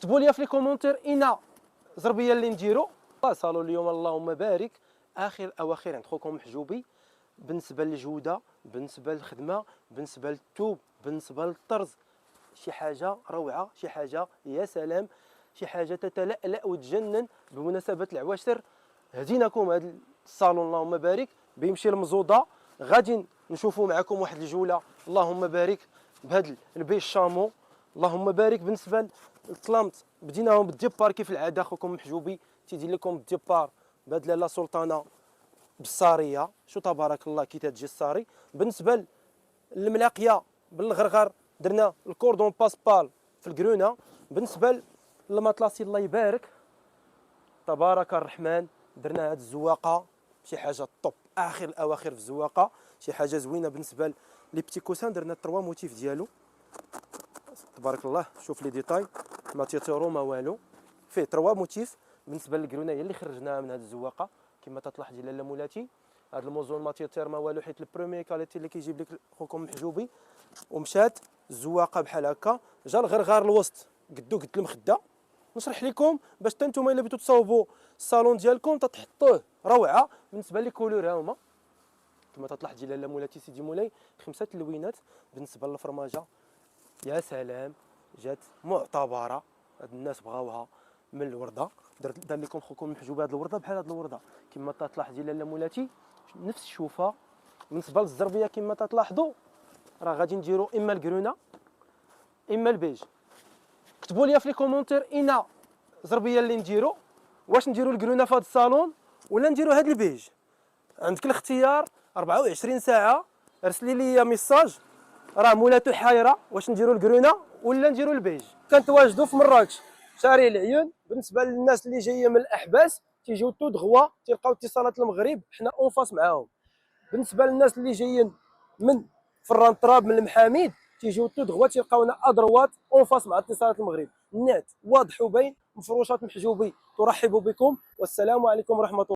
كتبوا لي في لي كومونتير اين زربيه اللي نديرو. صالون اليوم اللهم بارك اخر الاواخر عند خوكم محجوبي، بالنسبه للجوده، بالنسبه للخدمه، بالنسبه للثوب، بالنسبه للطرز، شي حاجه روعه، شي حاجه يا سلام، شي حاجه تتلألأ وتجنن. بمناسبه العواشر هديناكم هذا الصالون اللهم بارك بيمشي المزوده. غادي نشوفوا معكم واحد الجوله اللهم بارك بهذا البيش شامو اللهم بارك. بالنسبه للطلامط بديناهم بالديبار كيف العاده، خوكم محجوبي تيدير لكم الديبار بهذه لاله سلطانه بالصاريه. شو تبارك الله كي تجي الصاري. بالنسبه للملاقيه بالغرغر درنا الكوردون باسبال في الكرونه. بالنسبه للمطلاسي الله يبارك تبارك الرحمن درنا هاد الزواقه شي حاجه طوب اخر الاواخر في الزواقه، شي حاجه زوينه. بالنسبه لي بيتي كوسان درنا 3 موتيف ديالو تبارك الله. شوف لي ديتاي ما تيطيرو ما والو، فيه 3 موتيف. بالنسبه للكرونه هي اللي خرجناها من هاد الزواقه كما تلاحظي لاله مولاتي. هاد الموزون ما تيطير ما والو، حيت البروميير كاليتي اللي كيجيب لك خوكم محجوبي. ومشات الزواقه بحال هكا، جا الغرغار الوسط قدو قد المخده. نشرح لكم باش حتى نتوما الا بغيتو تصاوبوا الصالون ديالكم تحطوه روعه. بالنسبه لي كولور ها هما كما تلاحظي لاله مولاتي سيدي مولاي 5 تلوينات. بالنسبه للفرماجه يا سلام جات معتبره، هاد الناس بغاوها من الورده. دار لكم خوكم محجوب هاد الورده بحال هاد الورده كما تلاحظي لاله مولاتي نفس الشوفه. بالنسبه للزربيه كما تلاحظوا راه غادي نديروا اما الكرونه اما البيج. كتبوا لي في لي كومونتير اين زربيه اللي نديرو، واش نديرو الكرونه في هذا الصالون ولا نديرو هذا البيج. عندك الاختيار 24 ساعه. ارسلي لي ميساج راه مولاتو حايره واش نديرو الكرونه ولا نديرو البيج. كنتواجدوا في مراكش شارع العيون. بالنسبه للناس اللي جايه من الاحباس تيجيو تو دغوا تلقاو اتصالات المغرب حنا اون فاس معاهم. بالنسبه للناس اللي جايين من فران تراب من المحاميد تيجيو تو دغوا تلقاونا ادروات اون فاس مع اتصالات المغرب. النت واضح وباين. مفروشات محجوبي ترحب بكم والسلام عليكم ورحمه الله.